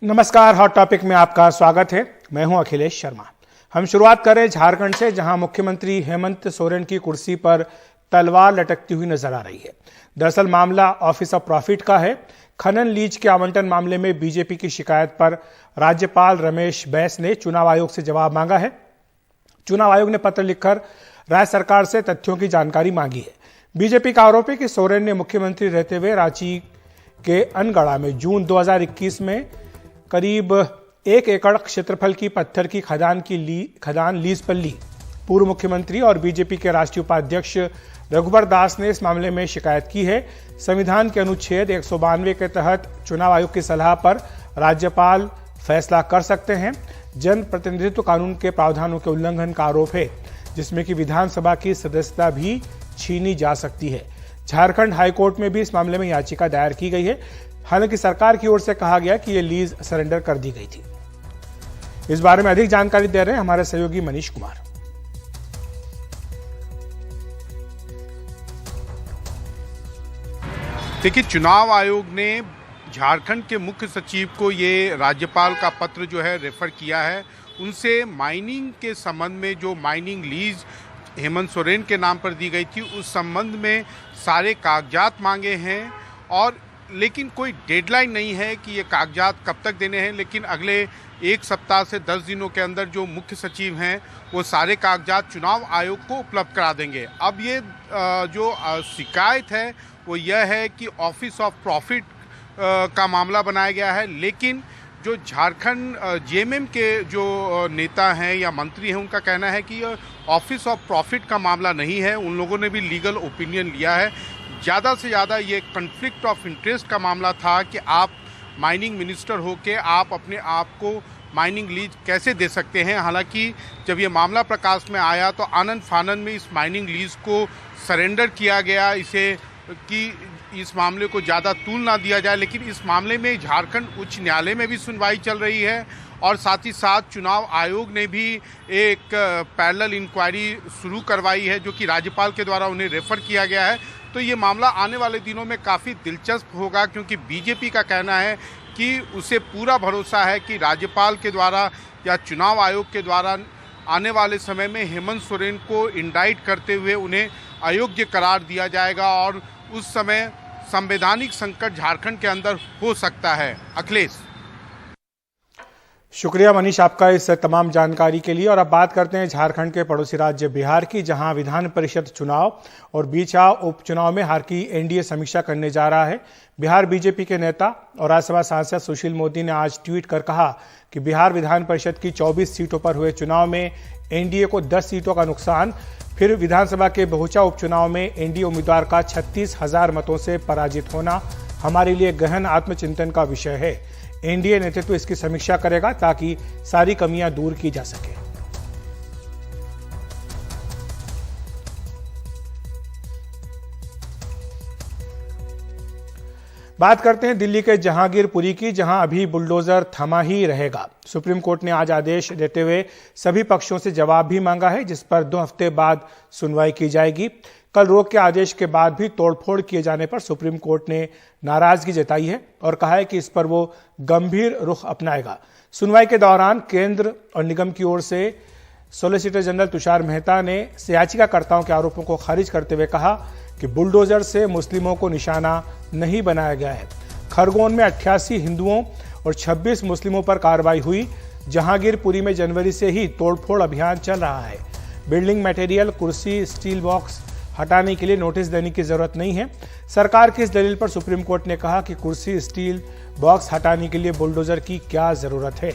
नमस्कार, hot topic में आपका स्वागत है। मैं हूं अखिलेश शर्मा। हम शुरुआत कर रहे हैं झारखंड से, जहां मुख्यमंत्री हेमंत सोरेन की कुर्सी पर तलवार लटकती हुई नजर आ रही है। दरअसल मामला ऑफिस ऑफ प्रॉफिट का है। खनन लीज के आवंटन मामले में बीजेपी की शिकायत पर राज्यपाल रमेश बैस ने चुनाव आयोग से जवाब मांगा है। चुनाव आयोग ने पत्र लिखकर राज्य सरकार से तथ्यों की जानकारी मांगी है। बीजेपी का आरोप है कि सोरेन ने मुख्यमंत्री रहते हुए रांची के अनगढ़ा में जून 2021 में करीब 1 एकड़ क्षेत्रफल की पत्थर की खदान लीज पर ली। पूर्व मुख्यमंत्री और बीजेपी के राष्ट्रीय उपाध्यक्ष रघुबर दास ने इस मामले में शिकायत की है। संविधान के अनुच्छेद 192 के तहत चुनाव आयोग की सलाह पर राज्यपाल फैसला कर सकते हैं। जन प्रतिनिधित्व कानून के प्रावधानों के उल्लंघन का आरोप है, जिसमें कि विधानसभा की सदस्यता भी छीनी जा सकती है। झारखंड हाईकोर्ट में भी इस मामले में याचिका दायर की गई है। हालांकि सरकार की ओर से कहा गया कि यह लीज सरेंडर कर दी गई थी। इस बारे में अधिक जानकारी दे रहे हैं हमारे सहयोगी मनीष कुमार। देखिए, चुनाव आयोग ने झारखंड के मुख्य सचिव को ये राज्यपाल का पत्र जो है रेफर किया है। उनसे माइनिंग के संबंध में, जो माइनिंग लीज हेमंत सोरेन के नाम पर दी गई थी, उस संबंध में सारे कागजात मांगे हैं। और लेकिन कोई डेडलाइन नहीं है कि ये कागजात कब तक देने हैं, लेकिन अगले 1 सप्ताह से 10 दिनों के अंदर जो मुख्य सचिव हैं वो सारे कागजात चुनाव आयोग को उपलब्ध करा देंगे। अब ये जो शिकायत है वो यह है कि ऑफिस ऑफ प्रॉफिट का मामला बनाया गया है, लेकिन जो झारखंड जेएमएम के जो नेता हैं या मंत्री हैं, उनका कहना है कि ऑफिस ऑफ प्रॉफिट का मामला नहीं है। उन लोगों ने भी लीगल ओपिनियन लिया है। ज़्यादा से ज़्यादा ये कन्फ्लिक्ट ऑफ इंटरेस्ट का मामला था कि आप माइनिंग मिनिस्टर होके आप अपने आप को माइनिंग लीज कैसे दे सकते हैं। हालांकि जब ये मामला प्रकाश में आया तो आनन फानन में इस माइनिंग लीज को सरेंडर किया गया, इसे कि इस मामले को ज़्यादा तूल ना दिया जाए। लेकिन इस मामले में झारखंड उच्च न्यायालय में भी सुनवाई चल रही है और साथ ही साथ चुनाव आयोग ने भी एक पैरेलल इंक्वायरी शुरू करवाई है, जो कि राज्यपाल के द्वारा उन्हें रेफर किया गया है। तो ये मामला आने वाले दिनों में काफ़ी दिलचस्प होगा, क्योंकि बीजेपी का कहना है कि उसे पूरा भरोसा है कि राज्यपाल के द्वारा या चुनाव आयोग के द्वारा आने वाले समय में हेमंत सोरेन को इंडाइट करते हुए उन्हें अयोग्य करार दिया जाएगा और उस समय संवैधानिक संकट झारखंड के अंदर हो सकता है। अखिलेश, शुक्रिया मनीष आपका इस तमाम जानकारी के लिए। और अब बात करते हैं झारखंड के पड़ोसी राज्य बिहार की, जहां विधान परिषद चुनाव और बीचा उपचुनाव में हार की एनडीए समीक्षा करने जा रहा है। बिहार बीजेपी के नेता और राज्यसभा सांसद सुशील मोदी ने आज ट्वीट कर कहा कि बिहार विधान परिषद की 24 सीटों पर हुए चुनाव में एनडीए को 10 सीटों का नुकसान। फिर विधानसभा के बहुचा उपचुनाव में एनडीए उम्मीदवार का 36,000 मतों से पराजित होना हमारे लिए गहन आत्मचिंतन का विषय है। एनडीए नेतृत्व इसकी समीक्षा करेगा ताकि सारी कमियां दूर की जा सके। बात करते हैं दिल्ली के जहांगीरपुरी की, जहां अभी बुलडोजर थमा ही रहेगा। सुप्रीम कोर्ट ने आज आदेश देते हुए सभी पक्षों से जवाब भी मांगा है, जिस पर 2 हफ्ते बाद सुनवाई की जाएगी। कल रोक के आदेश के बाद भी तोड़फोड़ किए जाने पर सुप्रीम कोर्ट ने नाराजगी जताई है और कहा है कि इस पर वो गंभीर रुख अपनाएगा। सुनवाई के दौरान केंद्र और निगम की ओर से सॉलिसिटर जनरल तुषार मेहता ने याचिकाकर्ताओं के आरोपों को खारिज करते हुए कहा कि बुलडोजर से मुस्लिमों को निशाना नहीं बनाया गया है। खरगोन में 88 हिंदुओं और 26 मुस्लिमों पर कार्रवाई हुई। जहांगीरपुरी में जनवरी से ही तोड़फोड़ अभियान चल रहा है। बिल्डिंग मटेरियल, कुर्सी, स्टील बॉक्स हटाने के लिए नोटिस देने की जरूरत नहीं है। सरकार की इस दलील पर सुप्रीम कोर्ट ने कहा कि कुर्सी, स्टील बॉक्स हटाने के लिए बुलडोजर की क्या जरूरत है।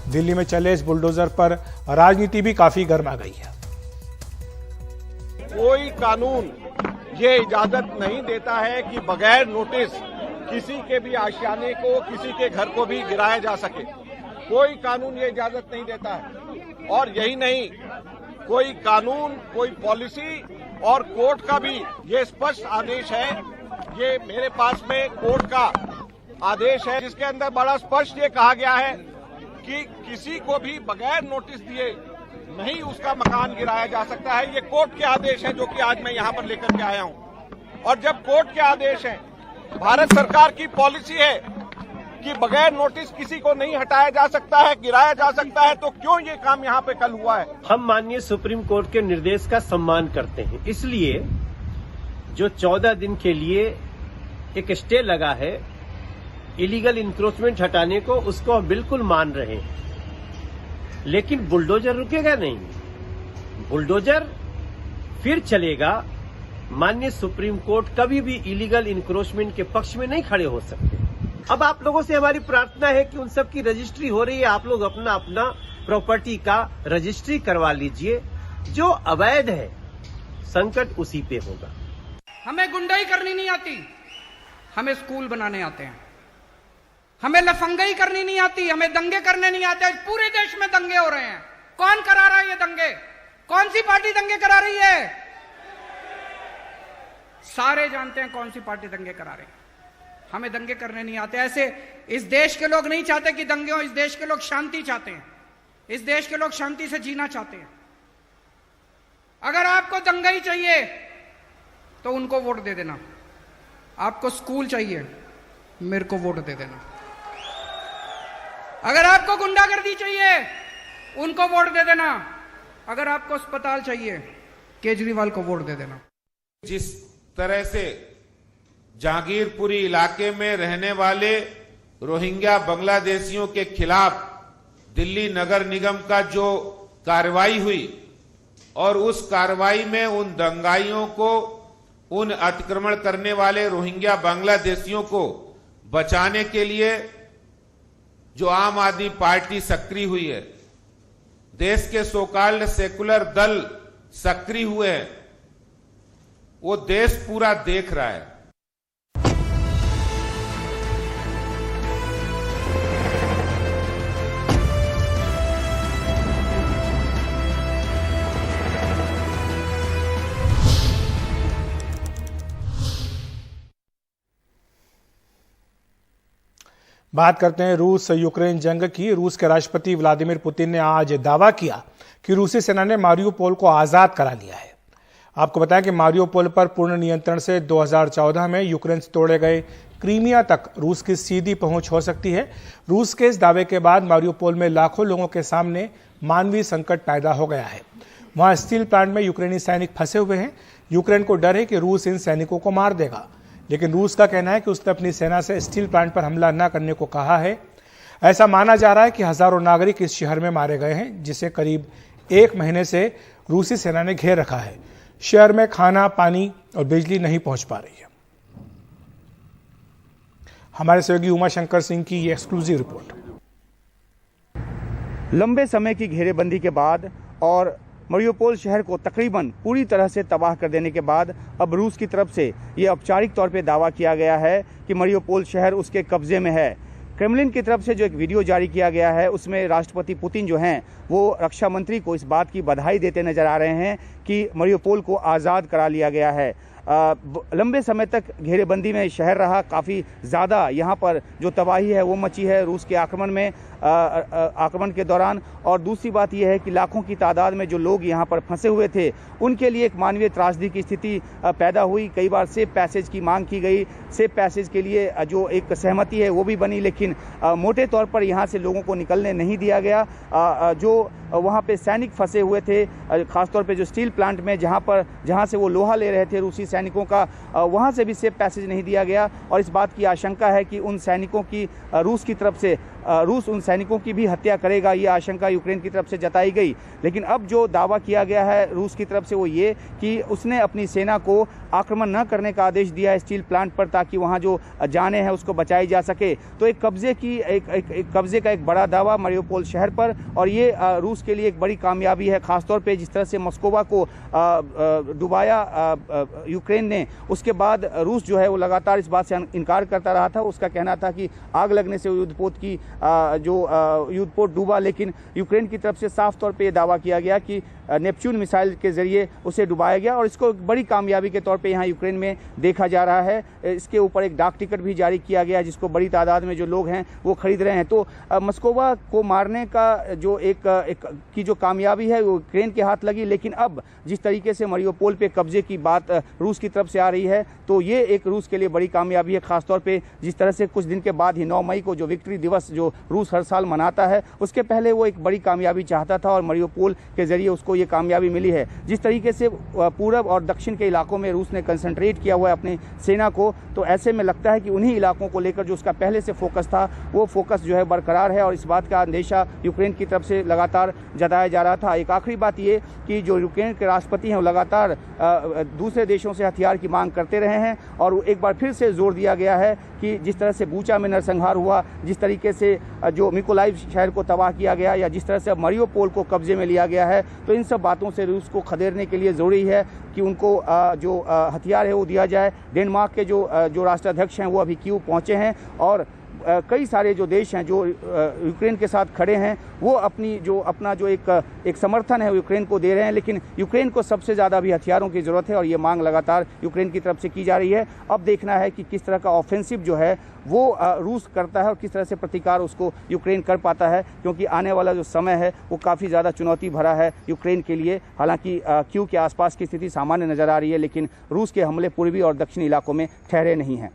दिल्ली में चले इस बुलडोजर पर राजनीति भी काफी गर्मा गई है। कोई कानून ये इजाजत नहीं देता है कि बगैर नोटिस किसी के भी आशियाने को, किसी के घर को भी गिराया जा सके। कोई कानून ये इजाजत नहीं देता है। और यही नहीं, कोई कानून, कोई पॉलिसी और कोर्ट का भी ये स्पष्ट आदेश है। ये मेरे पास में कोर्ट का आदेश है, जिसके अंदर बड़ा स्पष्ट ये कहा गया है कि किसी को भी बगैर नोटिस दिए नहीं उसका मकान गिराया जा सकता है। ये कोर्ट के आदेश है, जो कि आज मैं यहाँ पर लेकर के आया हूँ। और जब कोर्ट के आदेश है, भारत सरकार की पॉलिसी है कि बगैर नोटिस किसी को नहीं हटाया जा सकता है, गिराया जा सकता है, तो क्यों ये काम यहाँ पे कल हुआ है? हम माननीय सुप्रीम कोर्ट के निर्देश का सम्मान करते हैं, इसलिए जो 14 दिन के लिए एक स्टे लगा है इलीगल इंक्रोचमेंट हटाने को, उसको हम बिल्कुल मान रहे हैं। लेकिन बुलडोजर रुकेगा नहीं, बुलडोजर फिर चलेगा। माननीय सुप्रीम कोर्ट कभी भी इलीगल इंक्रोचमेंट के पक्ष में नहीं खड़े हो सकते। अब आप लोगों से हमारी प्रार्थना है कि उन सब की रजिस्ट्री हो रही है, आप लोग अपना अपना प्रॉपर्टी का रजिस्ट्री करवा लीजिए। जो अवैध है संकट उसी पे होगा। हमें गुंडाई करनी नहीं आती, हमें स्कूल बनाने आते हैं। हमें लफंगाई करनी नहीं आती, हमें दंगे करने नहीं आते। पूरे देश में दंगे हो रहे हैं। कौन करा रहा है ये दंगे? कौन सी पार्टी दंगे करा रही है? सारे जानते हैं कौन सी पार्टी दंगे करा रही है। हमें दंगे करने नहीं आते। ऐसे इस देश के लोग नहीं चाहते कि दंगे हो। इस देश के लोग शांति चाहते हैं। इस देश के लोग शांति से जीना चाहते हैं। अगर आपको दंगाई चाहिए तो उनको वोट दे देना। आपको स्कूल चाहिए, मेरे को वोट दे देना। अगर आपको गुंडागर्दी चाहिए, उनको वोट दे देना। अगर आपको अस्पताल चाहिए, केजरीवाल को वोट दे देना। जिस तरह से जहांगीरपुरी इलाके में रहने वाले रोहिंग्या बांग्लादेशियों के खिलाफ दिल्ली नगर निगम का जो कार्रवाई हुई और उस कार्रवाई में उन दंगाइयों को, उन अतिक्रमण करने वाले रोहिंग्या बांग्लादेशियों को बचाने के लिए जो आम आदमी पार्टी सक्रिय हुई है, देश के सोकाल्ड सेकुलर दल सक्रिय हुए हैं, वो देश पूरा देख रहा है। बात करते हैं रूस यूक्रेन जंग की। रूस के राष्ट्रपति व्लादिमीर पुतिन ने आज दावा किया कि रूसी सेना ने मारियोपोल को आजाद करा लिया है। आपको बताएं कि मारियोपोल पर पूर्ण नियंत्रण से 2014 में यूक्रेन से तोड़े गए क्रीमिया तक रूस की सीधी पहुंच हो सकती है। रूस के इस दावे के बाद मारियोपोल में लाखों लोगों के सामने मानवीय संकट पैदा हो गया है। वहां स्टील प्लांट में यूक्रेनी सैनिक फंसे हुए हैं। यूक्रेन को डर है कि रूस इन सैनिकों को मार देगा, लेकिन रूस का कहना है कि उसने अपनी सेना से स्टील प्लांट पर हमला न करने को कहा है। ऐसा माना जा रहा है कि हजारों नागरिक इस शहर में मारे गए हैं, जिसे करीब 1 महीने से रूसी सेना ने घेर रखा है। शहर में खाना, पानी और बिजली नहीं पहुंच पा रही है। हमारे सहयोगी उमा शंकर सिंह की ये एक्सक्लूसिव रिपोर्ट। लंबे समय की घेरेबंदी के बाद और मारियोपोल शहर को तकरीबन पूरी तरह से तबाह कर देने के बाद अब रूस की तरफ से ये औपचारिक तौर पे दावा किया गया है कि मारियोपोल शहर उसके कब्जे में है। क्रेमलिन की तरफ से जो एक वीडियो जारी किया गया है, उसमें राष्ट्रपति पुतिन जो हैं वो रक्षा मंत्री को इस बात की बधाई देते नजर आ रहे हैं कि मारियोपोल को आज़ाद करा लिया गया है। लंबे समय तक घेरेबंदी में शहर रहा, काफ़ी ज़्यादा यहाँ पर जो तबाही है वो मची है रूस के आक्रमण के दौरान। और दूसरी बात यह है कि लाखों की तादाद में जो लोग यहाँ पर फंसे हुए थे, उनके लिए एक मानवीय त्रासदी की स्थिति पैदा हुई। कई बार सेफ पैसेज की मांग की गई, सेफ पैसेज के लिए जो एक सहमति है वो भी बनी, लेकिन मोटे तौर पर यहाँ से लोगों को निकलने नहीं दिया गया। जो वहाँ पे सैनिक फंसे हुए थे, खासतौर पे जो स्टील प्लांट में जहाँ से वो लोहा ले रहे थे रूसी सैनिकों का, वहाँ से भी सेफ पैसेज नहीं दिया गया। और इस बात की आशंका है कि उन सैनिकों की रूस की तरफ से रूस उन सैनिकों की भी हत्या करेगा, ये आशंका यूक्रेन की तरफ से जताई गई। लेकिन अब जो दावा किया गया है रूस की तरफ से वो ये कि उसने अपनी सेना को आक्रमण न करने का आदेश दिया है स्टील प्लांट पर, ताकि वहाँ जो जानें हैं उसको बचाई जा सके। तो एक कब्जे का एक बड़ा दावा मारियोपोल शहर पर, और ये रूस के लिए एक बड़ी कामयाबी है। खासतौर पे जिस तरह से मॉस्कोवा को डुबाया यूक्रेन ने, उसके बाद रूस जो है वो लगातार इस बात से इनकार करता रहा था। उसका कहना था कि आग लगने से युद्धपोत की जो युद्ध पोत डूबा, लेकिन यूक्रेन की तरफ से साफ तौर पे ये दावा किया गया कि नेपच्यून मिसाइल के जरिए उसे डुबाया गया और इसको बड़ी कामयाबी के तौर पे यहाँ यूक्रेन में देखा जा रहा है। इसके ऊपर एक डाक टिकट भी जारी किया गया जिसको बड़ी तादाद में जो लोग हैं वो खरीद रहे हैं। तो मस्कोवा को मारने का जो की जो कामयाबी है वो यूक्रेन के हाथ लगी, लेकिन अब जिस तरीके से मारियोपोल पे कब्जे की बात रूस की तरफ से आ रही है तो ये एक रूस के लिए बड़ी कामयाबी है, खासतौर पे जिस तरह से कुछ दिन के बाद ही 9 मई को जो विक्ट्री दिवस जो रूस हर साल मनाता है उसके पहले वो एक बड़ी कामयाबी चाहता था और मारियोपोल के जरिए उसको ये कामयाबी मिली है। जिस तरीके से पूरब और दक्षिण के इलाकों में रूस ने कंसंट्रेट किया हुआ है अपनी सेना को, तो ऐसे में लगता है कि उन्हीं इलाकों को लेकर जो उसका पहले से फोकस था वो फोकस जो है बरकरार है और इस बात का अंदेशा यूक्रेन की तरफ से लगातार जताया जा रहा था। एक आखिरी बात ये कि जो यूक्रेन के राष्ट्रपति हैं वो लगातार दूसरे देशों से हथियार की मांग करते रहे हैं और एक बार फिर से जोर दिया गया है कि जिस तरह से बूचा में नरसंहार हुआ, जिस तरीके से जो मिकोलाइव शहर को तबाह किया गया या जिस तरह से मारियोपोल को कब्जे में लिया गया है, तो इन सब बातों से रूस को खदेड़ने के लिए ज़रूरी है कि उनको जो हथियार है वो दिया जाए। डेनमार्क के जो राष्ट्राध्यक्ष हैं वो अभी कीव पहुंचे हैं और कई सारे जो देश हैं जो यूक्रेन के साथ खड़े हैं वो अपना जो एक समर्थन है यूक्रेन को दे रहे हैं, लेकिन यूक्रेन को सबसे ज़्यादा भी हथियारों की ज़रूरत है और ये मांग लगातार यूक्रेन की तरफ से की जा रही है। अब देखना है कि किस तरह का ऑफेंसिव जो है वो रूस करता है और किस तरह से प्रतिकार उसको यूक्रेन कर पाता है, क्योंकि आने वाला जो समय है वो काफ़ी ज़्यादा चुनौती भरा है यूक्रेन के लिए। हालांकि कीव के आसपास की स्थिति सामान्य नज़र आ रही है, लेकिन रूस के हमले पूर्वी और दक्षिणी इलाकों में ठहरे नहीं हैं।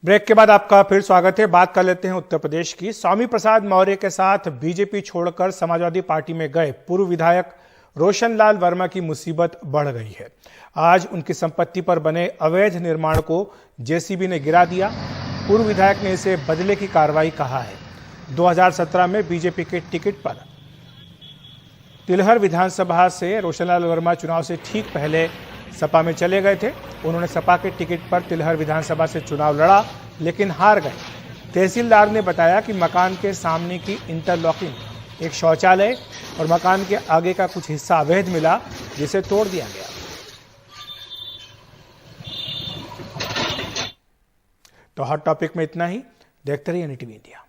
ब्रेक के बाद आपका फिर स्वागत है। बात कर लेते हैं उत्तर प्रदेश की। स्वामी प्रसाद मौर्य के साथ बीजेपी छोड़कर समाजवादी पार्टी में गए पूर्व विधायक रोशन लाल वर्मा की मुसीबत बढ़ गई है। आज उनकी संपत्ति पर बने अवैध निर्माण को जेसीबी ने गिरा दिया। पूर्व विधायक ने इसे बदले की कार्रवाई कहा है। 2017 में बीजेपी के टिकट पर तिलहर विधानसभा से रोशन लाल वर्मा चुनाव से ठीक पहले सपा में चले गए थे। उन्होंने सपा के टिकट पर तिलहर विधानसभा से चुनाव लड़ा, लेकिन हार गए। तहसीलदार ने बताया कि मकान के सामने की इंटरलॉकिंग, एक शौचालय और मकान के आगे का कुछ हिस्सा अवैध मिला, जिसे तोड़ दिया गया। तो हॉट टॉपिक में इतना ही। देखते रहिए NTV इंडिया।